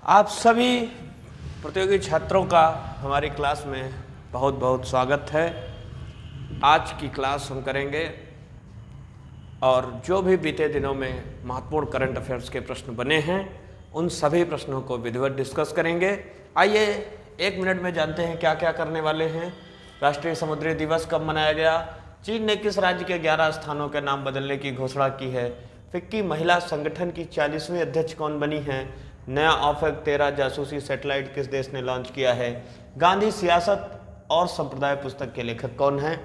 आप सभी प्रतियोगी छात्रों का हमारी क्लास में बहुत बहुत स्वागत है। आज की क्लास हम करेंगे और जो भी बीते दिनों में महत्वपूर्ण करंट अफेयर्स के प्रश्न बने हैं उन सभी प्रश्नों को विधिवत डिस्कस करेंगे। आइए 1 मिनट में जानते हैं क्या क्या करने वाले हैं। राष्ट्रीय समुद्री दिवस कब मनाया गया? चीन ने किस राज्य के 11 स्थानों के नाम बदलने की घोषणा की है? फिक्की महिला संगठन की 40वीं अध्यक्ष कौन बनी है? नया ऑफेक 13 जासूसी सैटेलाइट किस देश ने लॉन्च किया है? गांधी सियासत और संप्रदाय पुस्तक के लेखक कौन हैं?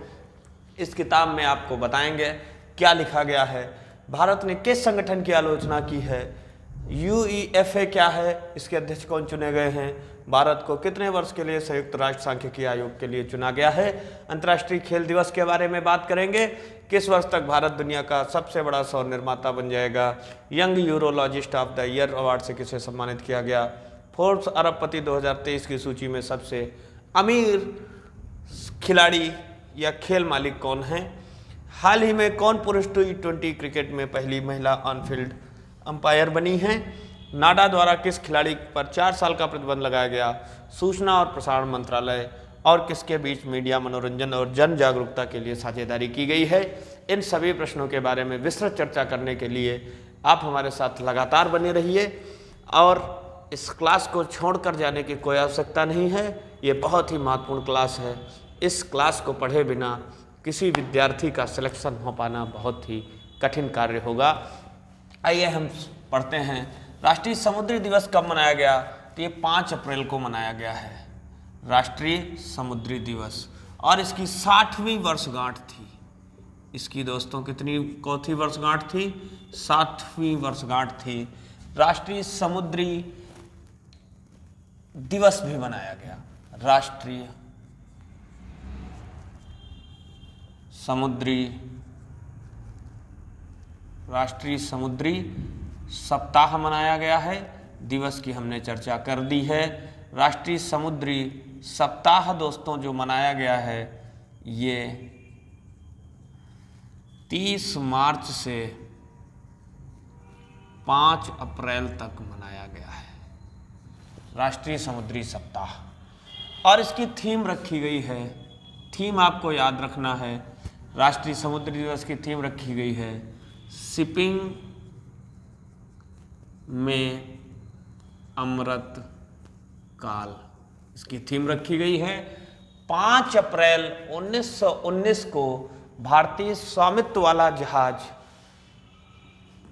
इस किताब में आपको बताएंगे क्या लिखा गया है। भारत ने किस संगठन की आलोचना की है? यूईएफए क्या है? इसके अध्यक्ष कौन चुने गए हैं? भारत को कितने वर्ष के लिए संयुक्त राष्ट्र सांख्यिकी आयोग के लिए चुना गया है? अंतर्राष्ट्रीय खेल दिवस के बारे में बात करेंगे। किस वर्ष तक भारत दुनिया का सबसे बड़ा सौर निर्माता बन जाएगा? Young urologist of the year award से किसे सम्मानित किया गया? फोर्ब्स अरबपति 2023 की सूची में सबसे अमीर खिलाड़ी या खेल मालिक कौन है? हाल ही में कौन पुरुष T20 क्रिकेट में पहली महिला ऑन फील्ड अंपायर बनी है? नाडा द्वारा किस खिलाड़ी पर 4 साल का प्रतिबंध लगाया गया? सूचना और प्रसारण मंत्रालय और किसके बीच मीडिया मनोरंजन और जन जागरूकता के लिए साझेदारी की गई है? इन सभी प्रश्नों के बारे में विस्तृत चर्चा करने के लिए आप हमारे साथ लगातार बने रहिए और इस क्लास को छोड़कर जाने की कोई आवश्यकता नहीं है। ये बहुत ही महत्वपूर्ण क्लास है। इस क्लास को पढ़े बिना किसी विद्यार्थी का सिलेक्शन हो पाना बहुत ही कठिन कार्य होगा। आइए हम पढ़ते हैं। राष्ट्रीय समुद्री दिवस कब मनाया गया? तो ये 5 अप्रैल को मनाया गया है राष्ट्रीय समुद्री दिवस, और इसकी 60वीं वर्षगांठ थी। इसकी दोस्तों कितनी चौथी वर्षगांठ थी? 60वीं वर्षगांठ थी। राष्ट्रीय समुद्री दिवस भी मनाया गया। राष्ट्रीय समुद्री सप्ताह मनाया गया है। दिवस की हमने चर्चा कर दी है। राष्ट्रीय समुद्री सप्ताह दोस्तों जो मनाया गया है ये 30 मार्च से 5 अप्रैल तक मनाया गया है राष्ट्रीय समुद्री सप्ताह। और इसकी थीम रखी गई है, थीम आपको याद रखना है। राष्ट्रीय समुद्री दिवस की थीम रखी गई है शिपिंग में अमृत काल। इसकी थीम रखी गई है। 5 अप्रैल 1919 को भारतीय स्वामित्व वाला जहाज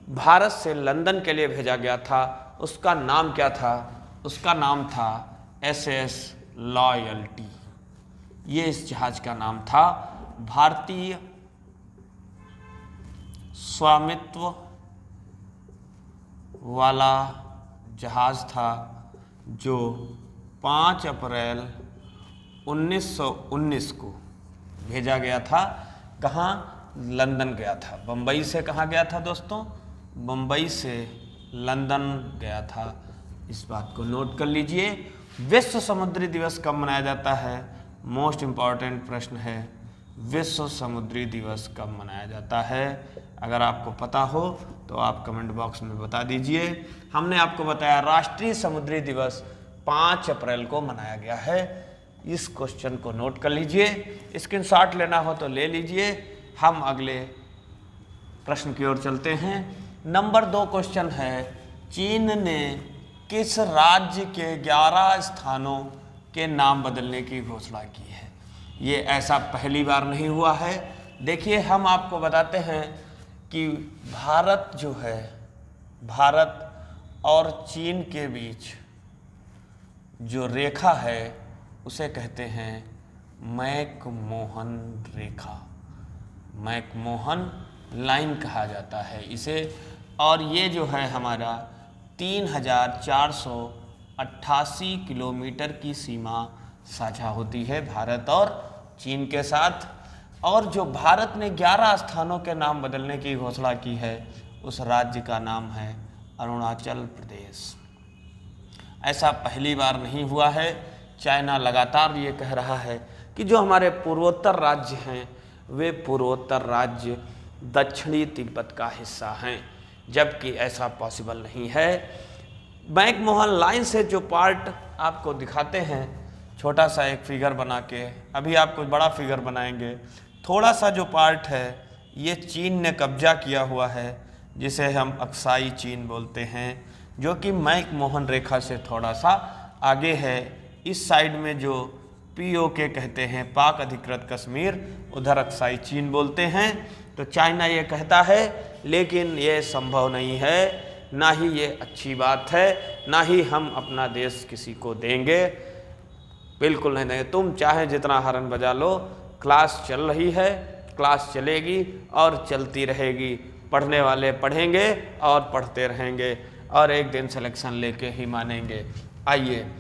भारत से लंदन के लिए भेजा गया था। उसका नाम क्या था? उसका नाम था SS लॉयल्टी। ये इस जहाज का नाम था। भारतीय स्वामित्व वाला जहाज था जो 5 अप्रैल 1919 को भेजा गया था। कहाँ? लंदन गया था। बम्बई से कहाँ गया था दोस्तों? बम्बई से लंदन गया था। इस बात को नोट कर लीजिए। विश्व समुद्री दिवस कब मनाया जाता है? मोस्ट इम्पॉर्टेंट प्रश्न है, विश्व समुद्री दिवस कब मनाया जाता है? अगर आपको पता हो तो आप कमेंट बॉक्स में बता दीजिए। हमने आपको बताया राष्ट्रीय समुद्री दिवस 5 अप्रैल को मनाया गया है। इस क्वेश्चन को नोट कर लीजिए। स्क्रीनशॉट लेना हो तो ले लीजिए। हम अगले प्रश्न की ओर चलते हैं। नंबर 2 क्वेश्चन है, चीन ने किस राज्य के 11 स्थानों के नाम बदलने की घोषणा की है? ये ऐसा पहली बार नहीं हुआ है। देखिए हम आपको बताते हैं कि भारत जो है, भारत और चीन के बीच जो रेखा है उसे कहते हैं मैकमोहन रेखा। मैकमोहन लाइन कहा जाता है इसे। और ये जो है हमारा 3488 किलोमीटर की सीमा साझा होती है भारत और चीन के साथ। और जो भारत ने 11 स्थानों के नाम बदलने की घोषणा की है उस राज्य का नाम है अरुणाचल प्रदेश। ऐसा पहली बार नहीं हुआ है। चाइना लगातार ये कह रहा है कि जो हमारे पूर्वोत्तर राज्य हैं वे पूर्वोत्तर राज्य दक्षिणी तिब्बत का हिस्सा हैं, जबकि ऐसा पॉसिबल नहीं है। मैकमोहन लाइन से जो पार्ट आपको दिखाते हैं, छोटा सा एक फिगर बना के, अभी आप कुछ बड़ा फिगर बनाएंगे। थोड़ा सा जो पार्ट है ये चीन ने कब्जा किया हुआ है, जिसे हम अक्साई चीन बोलते हैं, जो कि मैकमोहन रेखा से थोड़ा सा आगे है। इस साइड में जो POK कहते हैं, पाक अधिकृत कश्मीर, उधर अक्साई चीन बोलते हैं। तो चाइना ये कहता है, लेकिन ये संभव नहीं है, ना ही ये अच्छी बात है, ना ही हम अपना देश किसी को देंगे, बिल्कुल नहीं देंगे। तुम चाहे जितना हॉर्न बजा लो, क्लास चल रही है, क्लास चलेगी और चलती रहेगी। पढ़ने वाले पढ़ेंगे और पढ़ते रहेंगे और एक दिन सिलेक्शन लेके ही मानेंगे। आइए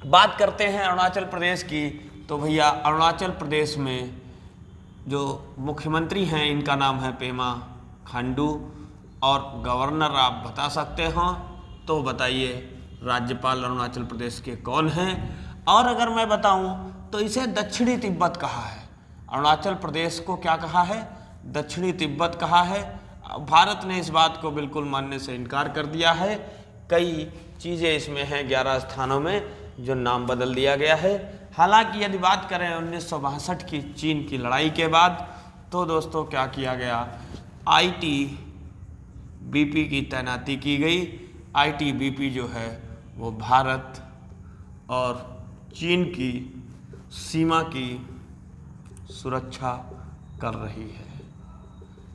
बात करते हैं अरुणाचल प्रदेश की। तो भैया अरुणाचल प्रदेश में जो मुख्यमंत्री हैं इनका नाम है पेमा खांडू, और गवर्नर आप बता सकते हो तो बताइए राज्यपाल अरुणाचल प्रदेश के कौन हैं। और अगर मैं बताऊं तो इसे दक्षिणी तिब्बत कहा है। अरुणाचल प्रदेश को क्या कहा है? दक्षिणी तिब्बत कहा है। भारत ने इस बात को बिल्कुल मानने से इनकार कर दिया है। कई चीज़ें इसमें हैं, 11 स्थानों में जो नाम बदल दिया गया है। हालांकि यदि बात करें 1962 की चीन की लड़ाई के बाद, तो दोस्तों क्या किया गया, ITBP की तैनाती की गई। ITBP जो है वो भारत और चीन की सीमा की सुरक्षा कर रही है,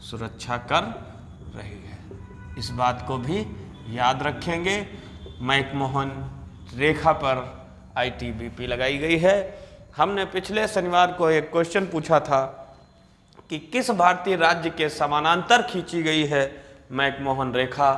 सुरक्षा कर रही है। इस बात को भी याद रखेंगे। मैकमोहन रेखा पर ITBP लगाई गई है। हमने पिछले शनिवार को एक क्वेश्चन पूछा था कि किस भारतीय राज्य के समानांतर खींची गई है मैकमोहन रेखा,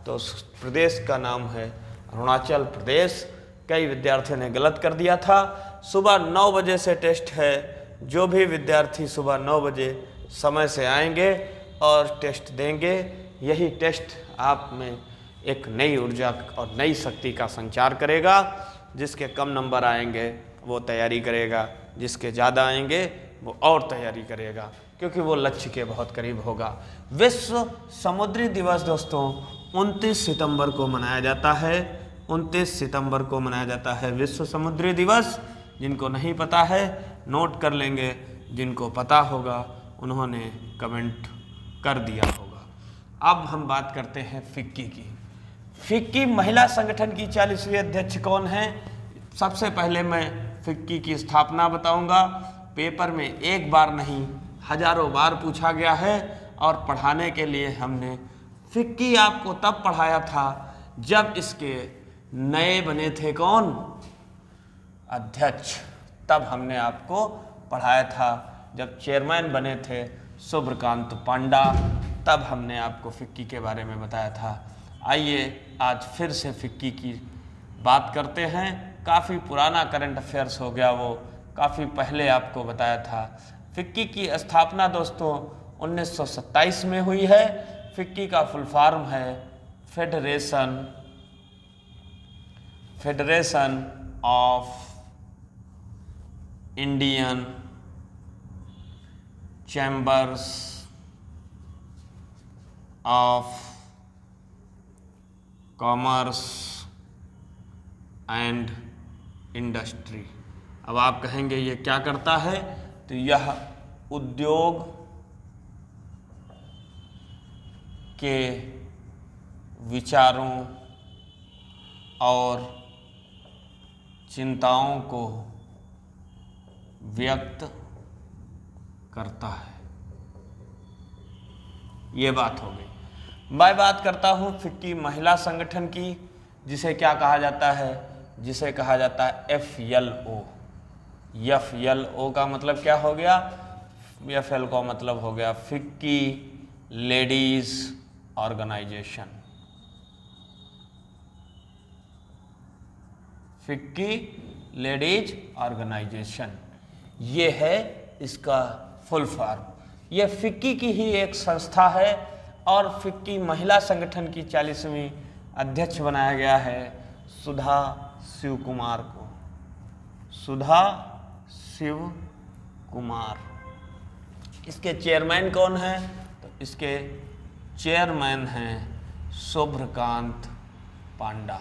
तो उस प्रदेश का नाम है अरुणाचल प्रदेश। कई विद्यार्थियों ने गलत कर दिया था। सुबह 9 बजे से टेस्ट है। जो भी विद्यार्थी सुबह 9 बजे समय से आएंगे और टेस्ट देंगे, यही टेस्ट आप में एक नई ऊर्जा और नई शक्ति का संचार करेगा। जिसके कम नंबर आएंगे वो तैयारी करेगा, जिसके ज़्यादा आएंगे वो और तैयारी करेगा, क्योंकि वो लक्ष्य के बहुत करीब होगा। विश्व समुद्री दिवस दोस्तों 29 सितंबर को मनाया जाता है। 29 सितंबर को मनाया जाता है विश्व समुद्री दिवस। जिनको नहीं पता है नोट कर लेंगे, जिनको पता होगा उन्होंने कमेंट कर दिया होगा। अब हम बात करते हैं फिक्की की। फिक्की महिला संगठन की 40वीं अध्यक्ष कौन है? सबसे पहले मैं फिक्की की स्थापना बताऊंगा। पेपर में एक बार नहीं हजारों बार पूछा गया है, और पढ़ाने के लिए हमने फिक्की आपको तब पढ़ाया था जब इसके नए बने थे कौन? अध्यक्ष। तब हमने आपको पढ़ाया था। जब चेयरमैन बने थे शुभ्रकांत पांडा, तब हमने आपको फिक्की के बारे में बताया था। आइए आज फिर से फिक्की की बात करते हैं। काफ़ी पुराना करंट अफेयर्स हो गया, वो काफ़ी पहले आपको बताया था। फिक्की की स्थापना दोस्तों 1927 में हुई है। फिक्की का फुल फॉर्म है federation of Indian chambers of commerce and industry. अब आप कहेंगे ये क्या करता है? तो यह उद्योग के विचारों और चिंताओं को व्यक्त करता है। ये बात हो गई। मैं बात करता हूँ फिक्की महिला संगठन की, जिसे क्या कहा जाता है? जिसे कहा जाता है FLO। FLO का मतलब क्या हो गया? FL का मतलब हो गया FICCI ladies organisation. FICCI ladies organisation, ये है इसका फुल फॉर्म। ये फिक्की की ही एक संस्था है, और फिक्की महिला संगठन की 40वीं अध्यक्ष बनाया गया है सुधा शिव कुमार को। सुधा शिव कुमार। इसके चेयरमैन कौन है? तो इसके चेयरमैन हैं शुभ्रकांत पांडा।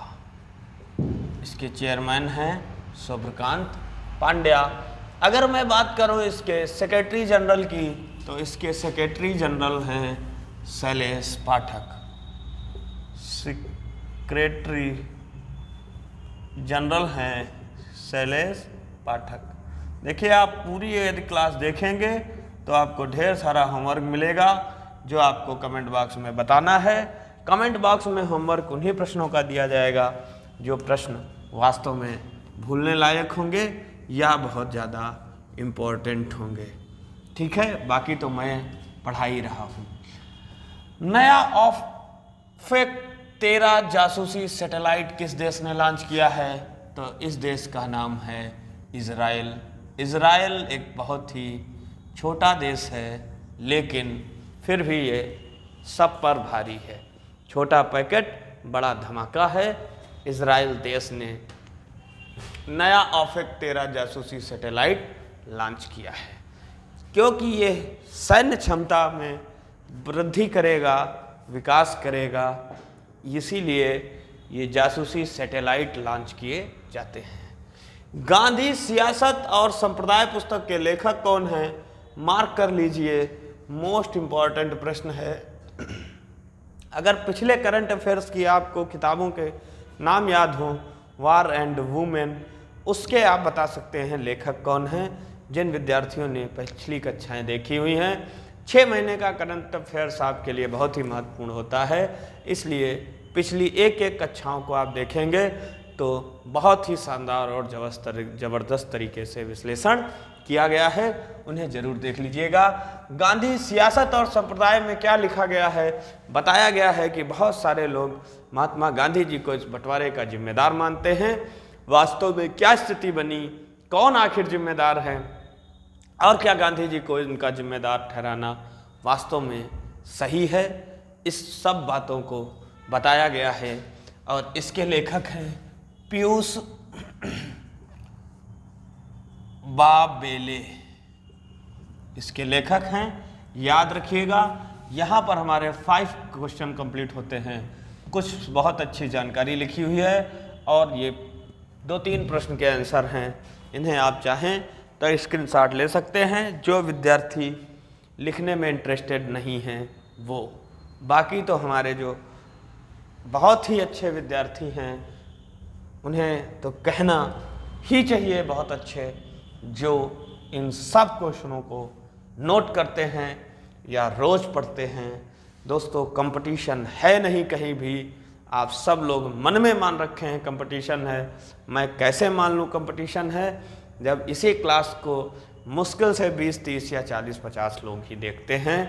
इसके चेयरमैन हैं शुभ्रकांत पांड्या। अगर मैं बात करूं इसके सेक्रेटरी जनरल की, तो इसके सेक्रेटरी जनरल हैं शैलेश पाठक। सेक्रेटरी जनरल हैं शैलेश पाठक। देखिए, आप पूरी यदि क्लास देखेंगे तो आपको ढेर सारा होमवर्क मिलेगा, जो आपको कमेंट बॉक्स में बताना है। कमेंट बॉक्स में होमवर्क उन्हीं प्रश्नों का दिया जाएगा जो प्रश्न वास्तव में भूलने लायक होंगे या बहुत ज़्यादा इम्पोर्टेंट होंगे। ठीक है, बाकी तो मैं पढ़ा ही रहा हूँ। नया ऑफेक 13 जासूसी सैटेलाइट किस देश ने लॉन्च किया है? तो इस देश का नाम है इजराइल। इजराइल एक बहुत ही छोटा देश है, लेकिन फिर भी ये सब पर भारी है। छोटा पैकेट बड़ा धमाका है। इजराइल देश ने नया ऑफेक 13 जासूसी सैटेलाइट लॉन्च किया है, क्योंकि ये सैन्य क्षमता में वृद्धि करेगा, विकास करेगा, इसीलिए ये जासूसी सैटेलाइट लॉन्च किए जाते हैं। गांधी सियासत और संप्रदाय पुस्तक के लेखक कौन हैं? मार्क कर लीजिए, मोस्ट इम्पॉर्टेंट प्रश्न है। अगर पिछले करंट अफेयर्स की आपको किताबों के नाम याद हो, वार एंड वुमेन, उसके आप बता सकते हैं लेखक कौन हैं। जिन विद्यार्थियों ने पिछली कक्षाएं देखी हुई हैं, 6 महीने का करंट अफेयर्स आपके लिए बहुत ही महत्वपूर्ण होता है, इसलिए पिछली एक कक्षाओं को आप देखेंगे तो बहुत ही शानदार और ज़बरदस्त तरीके से विश्लेषण किया गया है, उन्हें जरूर देख लीजिएगा। गांधी सियासत और संप्रदाय में क्या लिखा गया है? बताया गया है कि बहुत सारे लोग महात्मा गांधी जी को इस बंटवारे का जिम्मेदार मानते हैं। वास्तव में क्या स्थिति बनी, कौन आखिर जिम्मेदार है, और क्या गांधी जी को इनका जिम्मेदार ठहराना वास्तव में सही है, इस सब बातों को बताया गया है। और इसके लेखक हैं पीयूष बाबेले, इसके लेखक हैं। याद रखिएगा, यहाँ पर हमारे 5 क्वेश्चन कंप्लीट होते हैं। कुछ बहुत अच्छी जानकारी लिखी हुई है और ये 2-3 प्रश्न के आंसर हैं। इन्हें आप चाहें तो स्क्रीनशॉट ले सकते हैं, जो विद्यार्थी लिखने में इंटरेस्टेड नहीं हैं वो। बाकी तो हमारे जो बहुत ही अच्छे विद्यार्थी हैं उन्हें तो कहना ही चाहिए बहुत अच्छे, जो इन सब क्वेश्चनों को नोट करते हैं या रोज़ पढ़ते हैं। दोस्तों, कंपटीशन है नहीं कहीं भी, आप सब लोग मन में मान रखे हैं कंपटीशन है। मैं कैसे मान लूँ कंपटीशन है, जब इसी क्लास को मुश्किल से 20, 30 या 40, 50 लोग ही देखते हैं।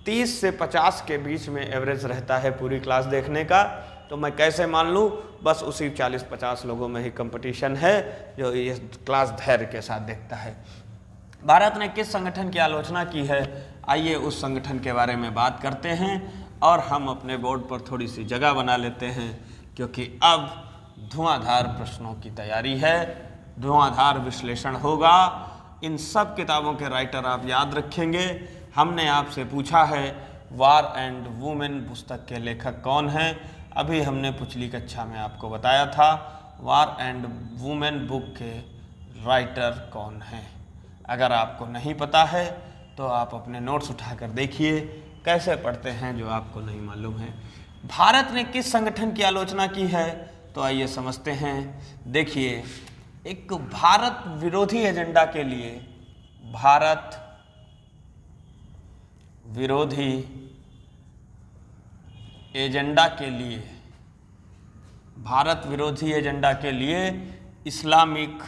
30 से 50 के बीच में एवरेज रहता है पूरी क्लास देखने का, तो मैं कैसे मान लूँ? बस उसी 40-50 लोगों में ही कंपटीशन है जो ये क्लास धैर्य के साथ देखता है। भारत ने किस संगठन की आलोचना की है? आइए उस संगठन के बारे में बात करते हैं और हम अपने बोर्ड पर थोड़ी सी जगह बना लेते हैं, क्योंकि अब धुआंधार प्रश्नों की तैयारी है, धुआंधार विश्लेषण होगा। इन सब किताबों के राइटर आप याद रखेंगे। हमने आपसे पूछा है वार एंड वुमेन पुस्तक के लेखक कौन हैं? अभी हमने पिछली कक्षा में आपको बताया था वार एंड वुमेन बुक के राइटर कौन हैं। अगर आपको नहीं पता है तो आप अपने नोट्स उठाकर देखिए कैसे पढ़ते हैं, जो आपको नहीं मालूम है। भारत ने किस संगठन की आलोचना की है? तो आइए समझते हैं। देखिए, एक भारत विरोधी एजेंडा के लिए, भारत विरोधी एजेंडा के लिए, भारत विरोधी एजेंडा के लिए इस्लामिक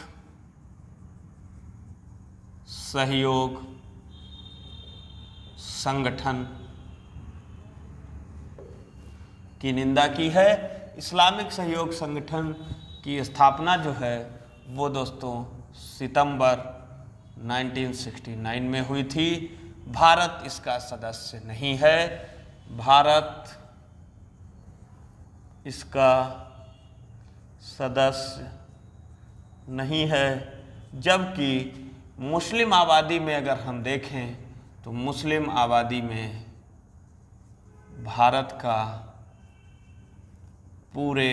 सहयोग संगठन की निंदा की है। इस्लामिक सहयोग संगठन की स्थापना जो है वो दोस्तों सितंबर 1969 में हुई थी। भारत इसका सदस्य नहीं है, भारत इसका सदस्य नहीं है। जबकि मुस्लिम आबादी में अगर हम देखें तो मुस्लिम आबादी में भारत का पूरे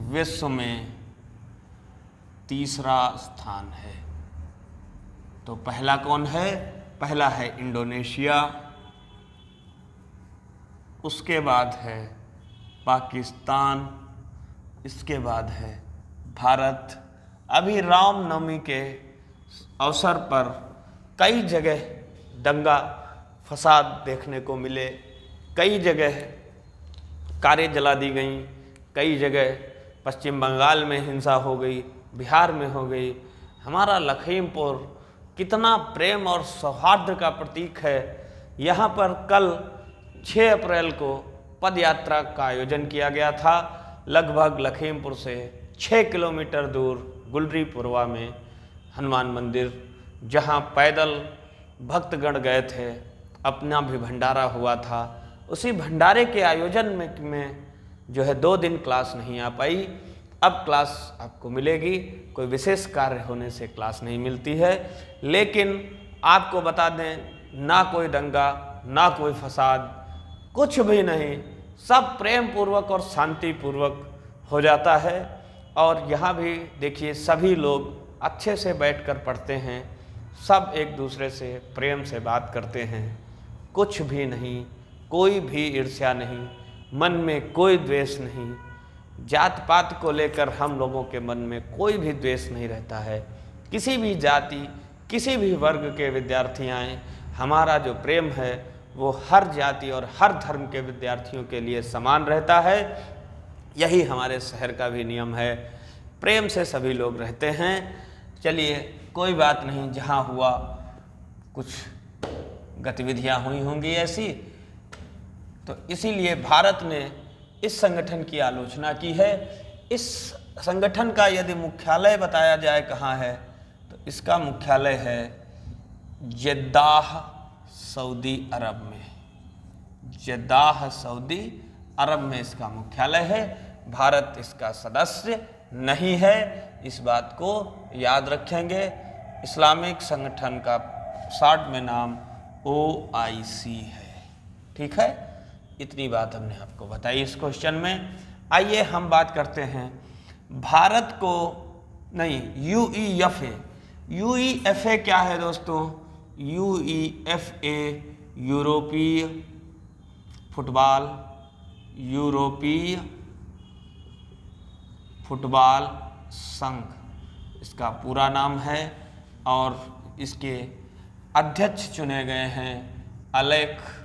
विश्व में तीसरा स्थान है। तो पहला कौन है? पहला है इंडोनेशिया, उसके बाद है पाकिस्तान, इसके बाद है भारत। अभी रामनवमी के अवसर पर कई जगह दंगा फसाद देखने को मिले, कई जगह कारें जला दी गईं, कई जगह पश्चिम बंगाल में हिंसा हो गई, बिहार में हो गई। हमारा लखीमपुर कितना प्रेम और सौहार्द का प्रतीक है। यहाँ पर कल 6 अप्रैल को पद यात्रा का आयोजन किया गया था। लगभग लखीमपुर से 6 किलोमीटर दूर गुलरीपुरवा में हनुमान मंदिर, जहाँ पैदल भक्तगण गए थे, अपना भी भंडारा हुआ था। उसी भंडारे के आयोजन में जो है 2 दिन क्लास नहीं आ पाई। अब क्लास आपको मिलेगी। कोई विशेष कार्य होने से क्लास नहीं मिलती है, लेकिन आपको बता दें, ना कोई दंगा, ना कोई फसाद, कुछ भी नहीं, सब प्रेम पूर्वक और शांति पूर्वक हो जाता है। और यहाँ भी देखिए सभी लोग अच्छे से बैठकर पढ़ते हैं, सब एक दूसरे से प्रेम से बात करते हैं, कुछ भी नहीं, कोई भी ईर्ष्या नहीं, मन में कोई द्वेष नहीं। जात पात को लेकर हम लोगों के मन में कोई भी द्वेष नहीं रहता है। किसी भी जाति, किसी भी वर्ग के विद्यार्थी आएँ, हमारा जो प्रेम है वो हर जाति और हर धर्म के विद्यार्थियों के लिए समान रहता है। यही हमारे शहर का भी नियम है, प्रेम से सभी लोग रहते हैं। चलिए कोई बात नहीं, जहाँ हुआ कुछ गतिविधियाँ हुई होंगी ऐसी, तो इसीलिए भारत ने इस संगठन की आलोचना की है। इस संगठन का यदि मुख्यालय बताया जाए कहाँ है, तो इसका मुख्यालय है जेद्दाह, सऊदी अरब में। जेद्दाह, सऊदी अरब में इसका मुख्यालय है। भारत इसका सदस्य नहीं है, इस बात को याद रखेंगे। इस्लामिक संगठन का शॉर्ट में नाम OIC है। ठीक है, इतनी बात हमने आपको बताई इस क्वेश्चन में। आइए हम बात करते हैं भारत को, नहीं, UEFA। UEFA क्या है दोस्तों? UEFA यूरोपीय फुटबॉल संघ इसका पूरा नाम है। और इसके अध्यक्ष चुने गए हैं अलेक्जेंडर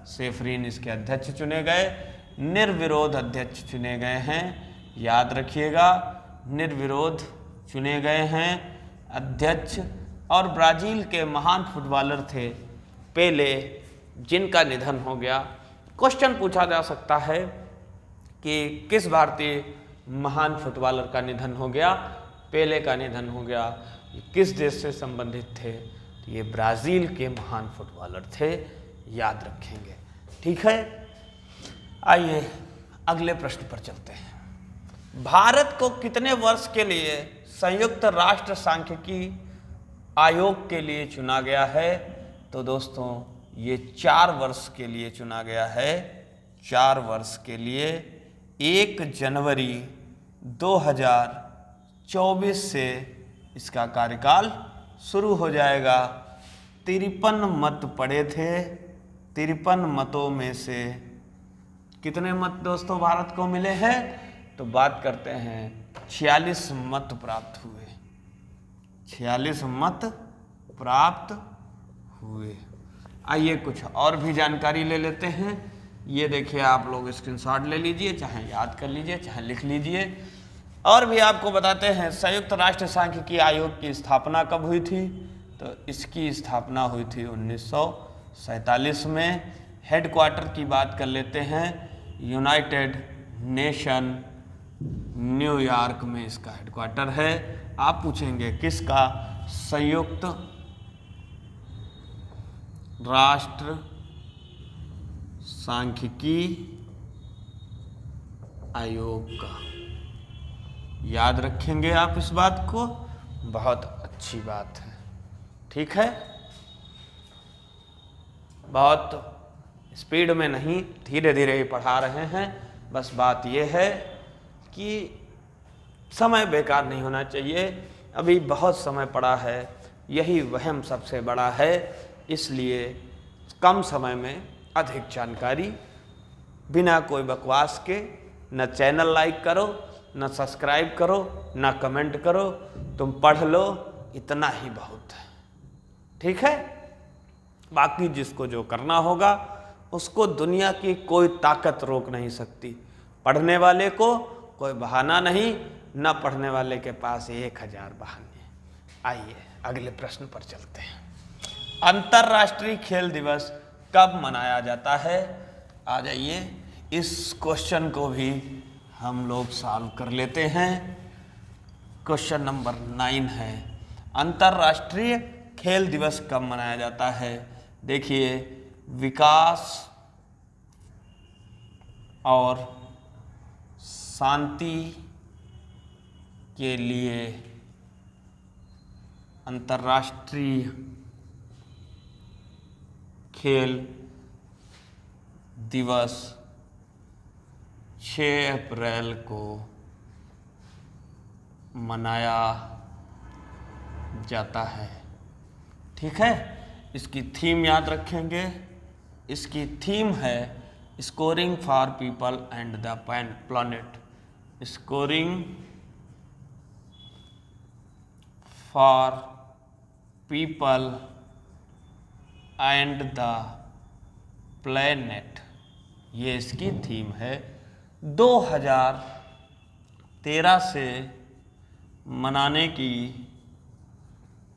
सेफरीन इसके अध्यक्ष चुने गए। निर्विरोध अध्यक्ष चुने गए हैं, याद रखिएगा, निर्विरोध चुने गए हैं अध्यक्ष। और ब्राज़ील के महान फुटबॉलर थे पेले, जिनका निधन हो गया। क्वेश्चन पूछा जा सकता है कि किस भारतीय महान फुटबॉलर का निधन हो गया? पेले का निधन हो गया। ये किस देश से संबंधित थे? तो ये ब्राज़ील के महान फुटबॉलर थे, याद रखेंगे। ठीक है, आइए अगले प्रश्न पर चलते हैं। भारत को कितने वर्ष के लिए संयुक्त राष्ट्र सांख्यिकी आयोग के लिए चुना गया है? तो दोस्तों ये 4 वर्ष के लिए चुना गया है। 4 वर्ष के लिए 1 जनवरी 2024 से इसका कार्यकाल शुरू हो जाएगा। 53 मत पड़े थे। 53 मतों में से कितने मत दोस्तों भारत को मिले हैं? तो बात करते हैं 46 मत प्राप्त हुए। 46 मत प्राप्त हुए। आइए कुछ और भी जानकारी ले लेते हैं। ये देखिए, आप लोग स्क्रीनशॉट ले लीजिए, चाहे याद कर लीजिए, चाहे लिख लीजिए। और भी आपको बताते हैं संयुक्त राष्ट्र सांख्यिकी आयोग की स्थापना कब हुई थी? तो इसकी स्थापना हुई थी 1947 में। हेडक्वार्टर की बात कर लेते हैं, यूनाइटेड नेशन न्यूयॉर्क में इसका हेडक्वार्टर है। आप पूछेंगे किसका? संयुक्त राष्ट्र सांख्यिकी आयोग का। याद रखेंगे आप इस बात को, बहुत अच्छी बात है। ठीक है, बहुत स्पीड में नहीं, धीरे धीरे ही पढ़ा रहे हैं। बस बात ये है कि समय बेकार नहीं होना चाहिए, अभी बहुत समय पड़ा है, यही वहम सबसे बड़ा है। इसलिए कम समय में अधिक जानकारी, बिना कोई बकवास के न चैनल लाइक करो, न सब्सक्राइब करो, न कमेंट करो, तुम पढ़ लो, इतना ही बहुत है। ठीक है, बाकी जिसको जो करना होगा उसको दुनिया की कोई ताकत रोक नहीं सकती। पढ़ने वाले को कोई बहाना नहीं, न पढ़ने वाले के पास 1000 बहाने। आइए अगले प्रश्न पर चलते हैं। अंतर्राष्ट्रीय खेल दिवस कब मनाया जाता है? आ जाइए, इस क्वेश्चन को भी हम लोग सॉल्व कर लेते हैं। क्वेश्चन नंबर 9 है, अंतर्राष्ट्रीय खेल दिवस कब मनाया जाता है? देखिए, विकास और शांति के लिए अंतर्राष्ट्रीय खेल दिवस 6 अप्रैल को मनाया जाता है। ठीक है, इसकी थीम याद रखेंगे। इसकी थीम है scoring for people and the planet. Scoring for people and the planet, ये इसकी थीम है। 2013 से मनाने की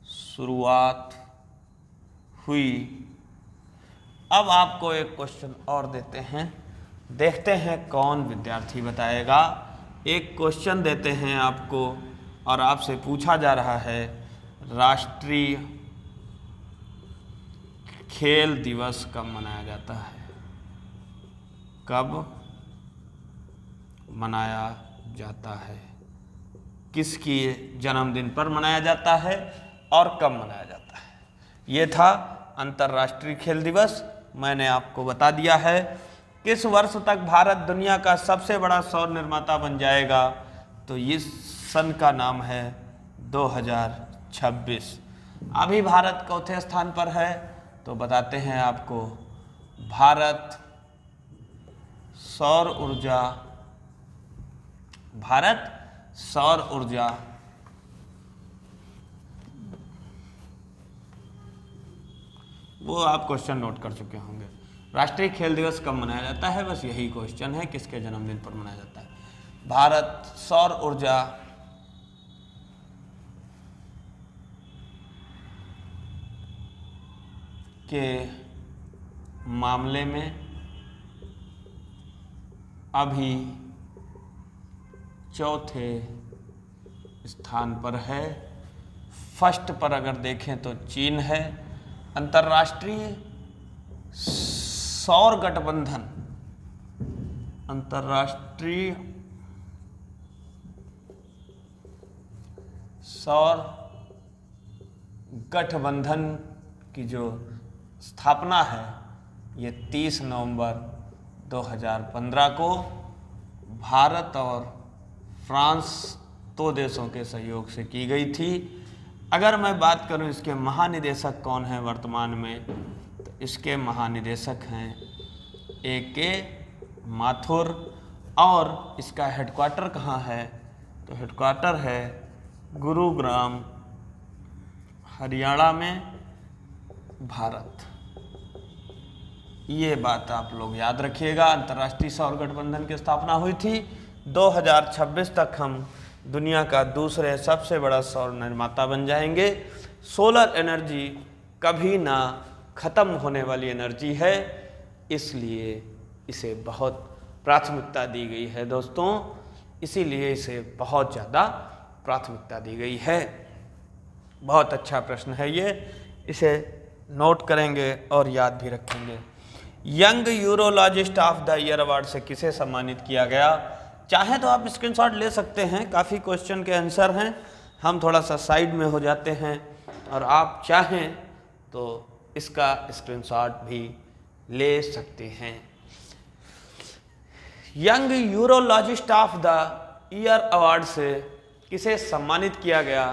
शुरुआत हुई। अब आपको एक क्वेश्चन और देते हैं, देखते हैं कौन विद्यार्थी बताएगा। एक क्वेश्चन देते हैं आपको और आपसे पूछा जा रहा है, राष्ट्रीय खेल दिवस कब मनाया जाता है? कब मनाया जाता है? किसकी जन्मदिन पर मनाया जाता है और कब मनाया जाता है? ये था अंतर्राष्ट्रीय खेल दिवस। मैंने आपको बता दिया है। किस वर्ष तक भारत दुनिया का सबसे बड़ा सौर निर्माता बन जाएगा? तो इस सन का नाम है 2026। अभी भारत चौथे स्थान पर है, तो बताते हैं आपको, भारत सौर ऊर्जा वो आप क्वेश्चन नोट कर चुके होंगे। राष्ट्रीय खेल दिवस कब मनाया जाता है? बस यही क्वेश्चन है, किसके जन्मदिन पर मनाया जाता है? भारत सौर ऊर्जा के मामले में अभी चौथे स्थान पर है। फर्स्ट पर अगर देखें तो चीन है। अंतर्राष्ट्रीय सौर गठबंधन, अंतर्राष्ट्रीय सौर गठबंधन की जो स्थापना है, ये 30 नवंबर 2015 को भारत और फ्रांस, दो देशों के सहयोग से की गई थी। अगर मैं बात करूं इसके महानिदेशक कौन हैं वर्तमान में, तो इसके महानिदेशक हैं AK माथुर। और इसका हेडक्वार्टर कहाँ है? तो हेडक्वार्टर है गुरुग्राम, हरियाणा में, भारत। ये बात आप लोग याद रखिएगा। अंतर्राष्ट्रीय सौर गठबंधन की स्थापना हुई थी। 2026 तक हम दुनिया का दूसरे सबसे बड़ा सौर निर्माता बन जाएंगे। सोलर एनर्जी कभी ना ख़त्म होने वाली एनर्जी है, इसलिए इसे बहुत प्राथमिकता दी गई है दोस्तों। इसीलिए इसे बहुत ज़्यादा प्राथमिकता दी गई है। बहुत अच्छा प्रश्न है ये, इसे नोट करेंगे और याद भी रखेंगे। Young urologist of the year award से किसे सम्मानित किया गया? चाहे तो आप स्क्रीनशॉट ले सकते हैं, काफ़ी क्वेश्चन के आंसर हैं, हम थोड़ा सा साइड में हो जाते हैं, और आप चाहें तो इसका स्क्रीनशॉट भी ले सकते हैं। Young urologist of the year award से किसे सम्मानित किया गया?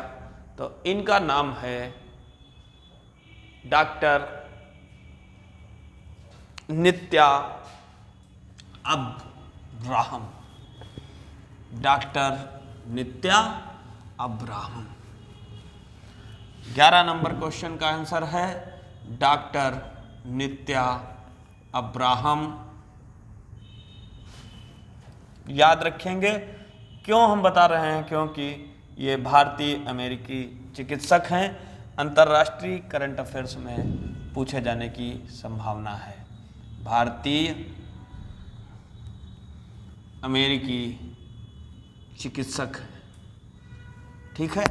तो इनका नाम है डॉक्टर नित्या अब्राहम। डॉक्टर नित्या अब्राहम। 11 नंबर क्वेश्चन का आंसर है डॉक्टर नित्या अब्राहम। याद रखेंगे, क्यों हम बता रहे हैं? क्योंकि ये भारतीय अमेरिकी चिकित्सक हैं। अंतर्राष्ट्रीय करंट अफेयर्स में पूछे जाने की संभावना है। भारतीय अमेरिकी चिकित्सक हैं, ठीक है।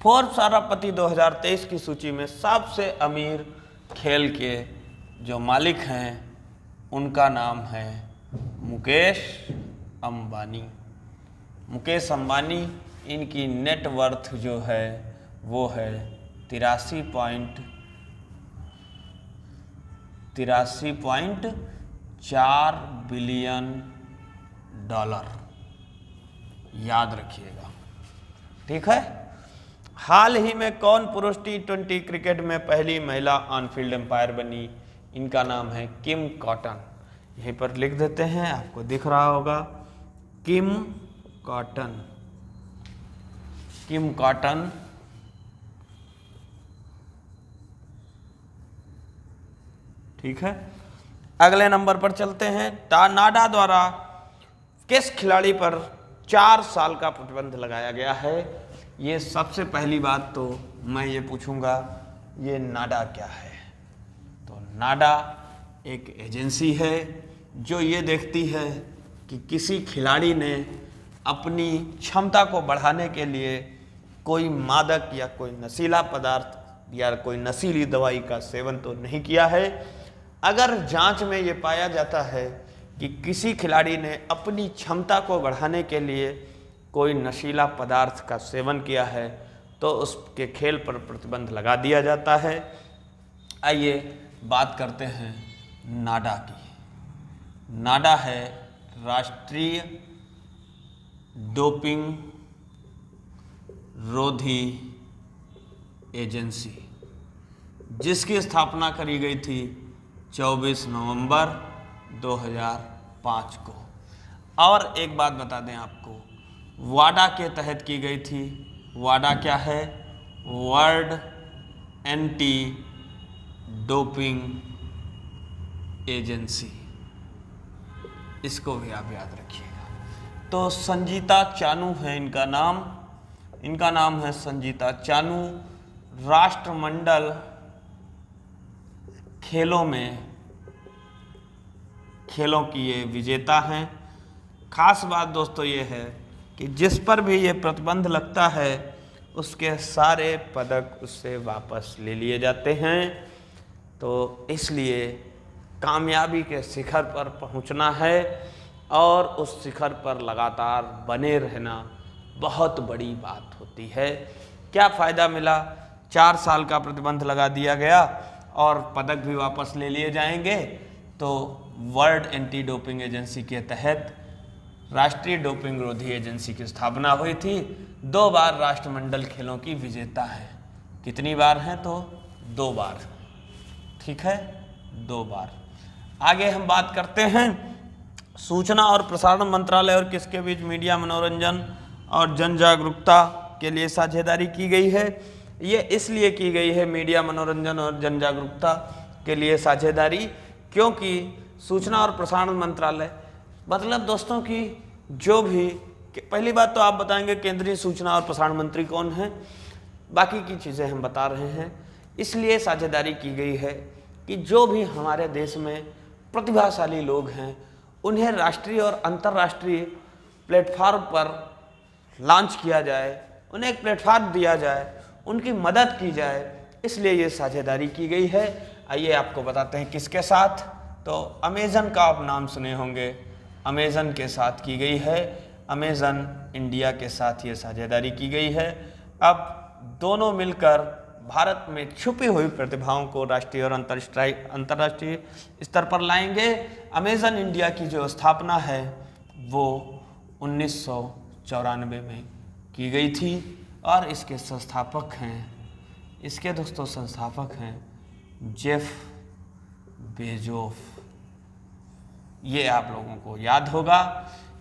फोर्ब्स अरबपति 2023 की सूची में सबसे अमीर खेल के जो मालिक हैं उनका नाम है मुकेश अंबानी। मुकेश अंबानी, इनकी नेटवर्थ जो है वो है 83.4 बिलियन डॉलर। याद रखिएगा, ठीक है। हाल ही में कौन पुरुष T20 क्रिकेट में पहली महिला ऑन फील्ड एम्पायर बनी? इनका नाम है किम कॉटन। यहीं पर लिख देते हैं, आपको दिख रहा होगा, किम कॉटन। किम कॉटन ठीक है। अगले नंबर पर चलते हैं। नाडा द्वारा किस खिलाड़ी पर 4 साल का प्रतिबंध लगाया गया है? ये सबसे पहली बात तो मैं ये पूछूंगा, ये नाडा क्या है? तो नाडा एक एजेंसी है जो ये देखती है कि किसी खिलाड़ी ने अपनी क्षमता को बढ़ाने के लिए कोई मादक या कोई नशीला पदार्थ या कोई नशीली दवाई का सेवन तो नहीं किया है। अगर जांच में ये पाया जाता है कि किसी खिलाड़ी ने अपनी क्षमता को बढ़ाने के लिए कोई नशीला पदार्थ का सेवन किया है तो उसके खेल पर प्रतिबंध लगा दिया जाता है। आइए बात करते हैं नाडा की। नाडा है राष्ट्रीय डोपिंग रोधी एजेंसी, जिसकी स्थापना करी गई थी 24 नवंबर 2005 को। और एक बात बता दें आपको, वाडा के तहत की गई थी। वाडा क्या है? World anti doping agency. इसको भी आप याद रखिएगा। तो संजीता चानू है इनका नाम। इनका नाम है संजीता चानू। राष्ट्रमंडल खेलों की ये विजेता हैं। खास बात दोस्तों ये है कि जिस पर भी ये प्रतिबंध लगता है उसके सारे पदक उससे वापस ले लिए जाते हैं। तो इसलिए कामयाबी के शिखर पर पहुंचना है और उस शिखर पर लगातार बने रहना बहुत बड़ी बात होती है। क्या फ़ायदा मिला? 4 साल का प्रतिबंध लगा दिया गया और पदक भी वापस ले लिए जाएंगे। तो वर्ल्ड एंटी डोपिंग एजेंसी के तहत राष्ट्रीय डोपिंग रोधी एजेंसी की स्थापना हुई थी। 2 बार राष्ट्रमंडल खेलों की विजेता है। कितनी बार हैं? तो 2 बार, ठीक है, 2 बार। आगे हम बात करते हैं सूचना और प्रसारण मंत्रालय और किसके बीच मीडिया मनोरंजन और जन जागरूकता के लिए साझेदारी की गई है। ये इसलिए की गई है मीडिया मनोरंजन और जन जागरूकता के लिए साझेदारी, क्योंकि सूचना और प्रसारण मंत्रालय मतलब दोस्तों की जो भी, पहली बात तो आप बताएंगे केंद्रीय सूचना और प्रसारण मंत्री कौन है, बाकी की चीज़ें हम बता रहे हैं। इसलिए साझेदारी की गई है कि जो भी हमारे देश में प्रतिभाशाली लोग हैं उन्हें राष्ट्रीय और अंतर्राष्ट्रीय प्लेटफॉर्म पर लॉन्च किया जाए, उन्हें एक प्लेटफॉर्म दिया जाए, उनकी मदद की जाए, इसलिए ये साझेदारी की गई है। आइए आपको बताते हैं किसके साथ। तो अमेज़न का आप नाम सुने होंगे, अमेज़न के साथ की गई है। अमेज़न इंडिया के साथ ये साझेदारी की गई है। अब दोनों मिलकर भारत में छुपी हुई प्रतिभाओं को राष्ट्रीय और अंतर्राष्ट्रीय स्तर पर लाएंगे। अमेज़न इंडिया की जो स्थापना है वो 1994 में की गई थी और इसके संस्थापक हैं जेफ बेजोस। ये आप लोगों को याद होगा।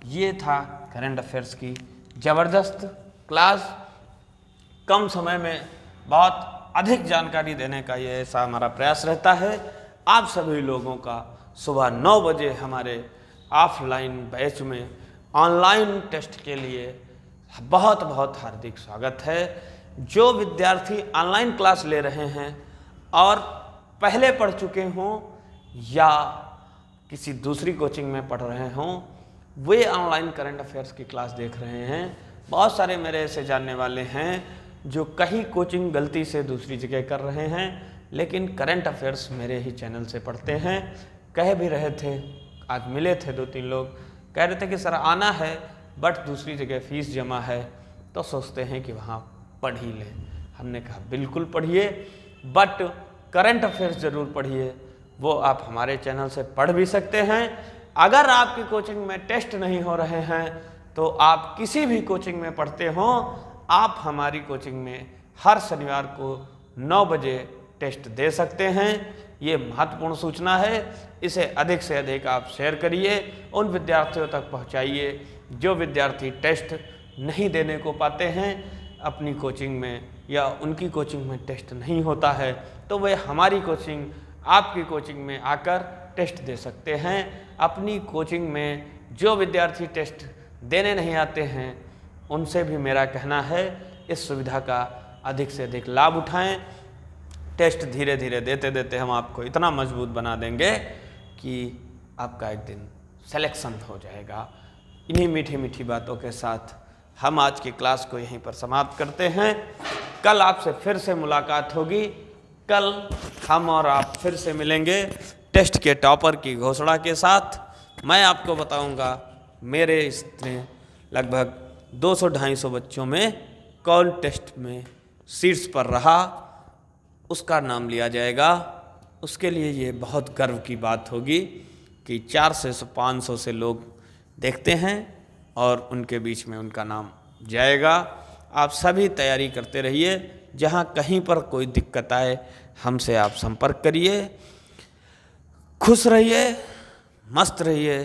ये था करंट अफेयर्स की ज़बरदस्त क्लास। कम समय में बहुत अधिक जानकारी देने का ये ऐसा हमारा प्रयास रहता है। आप सभी लोगों का सुबह 9 बजे हमारे ऑफलाइन बैच में ऑनलाइन टेस्ट के लिए बहुत बहुत हार्दिक स्वागत है। जो विद्यार्थी ऑनलाइन क्लास ले रहे हैं और पहले पढ़ चुके हों या किसी दूसरी कोचिंग में पढ़ रहे हों, वे ऑनलाइन करंट अफेयर्स की क्लास देख रहे हैं। बहुत सारे मेरे ऐसे जानने वाले हैं जो कहीं कोचिंग गलती से दूसरी जगह कर रहे हैं, लेकिन करंट अफेयर्स मेरे ही चैनल से पढ़ते हैं। कह भी रहे थे, आज मिले थे 2-3 लोग, कह रहे थे कि सर आना है बट दूसरी जगह फ़ीस जमा है, तो सोचते हैं कि वहाँ पढ़ ही लें। हमने कहा बिल्कुल पढ़िए, बट करंट अफेयर्स ज़रूर पढ़िए। वो आप हमारे चैनल से पढ़ भी सकते हैं। अगर आपकी कोचिंग में टेस्ट नहीं हो रहे हैं तो आप किसी भी कोचिंग में पढ़ते हों, आप हमारी कोचिंग में हर शनिवार को 9 बजे टेस्ट दे सकते हैं। ये महत्वपूर्ण सूचना है, इसे अधिक से अधिक आप शेयर करिए, उन विद्यार्थियों तक पहुंचाइए जो विद्यार्थी टेस्ट नहीं देने को पाते हैं अपनी कोचिंग में, या उनकी कोचिंग में टेस्ट नहीं होता है, तो वे हमारी कोचिंग, आपकी कोचिंग में आकर टेस्ट दे सकते हैं। अपनी कोचिंग में जो विद्यार्थी टेस्ट देने नहीं आते हैं उनसे भी मेरा कहना है इस सुविधा का अधिक से अधिक लाभ उठाएं। टेस्ट धीरे धीरे देते देते हम आपको इतना मजबूत बना देंगे कि आपका एक दिन सिलेक्शन हो जाएगा। इन्हीं मीठी मीठी बातों के साथ हम आज की क्लास को यहीं पर समाप्त करते हैं। कल आपसे फिर से मुलाकात होगी। कल हम और आप फिर से मिलेंगे टेस्ट के टॉपर की घोषणा के साथ। मैं आपको बताऊंगा मेरे इसमें लगभग 200-250 बच्चों में कौन टेस्ट में शीर्ष पर रहा, उसका नाम लिया जाएगा। उसके लिए ये बहुत गर्व की बात होगी कि 400-500 से लोग देखते हैं और उनके बीच में उनका नाम जाएगा। आप सभी तैयारी करते रहिए। जहाँ कहीं पर कोई दिक्कत आए हमसे आप संपर्क करिए। खुश रहिए, मस्त रहिए,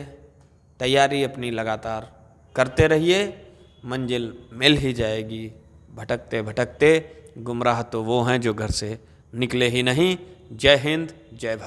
तैयारी अपनी लगातार करते रहिए, मंजिल मिल ही जाएगी। भटकते भटकते गुमराह तो वो हैं जो घर से निकले ही नहीं। जय हिंद, जय भारत।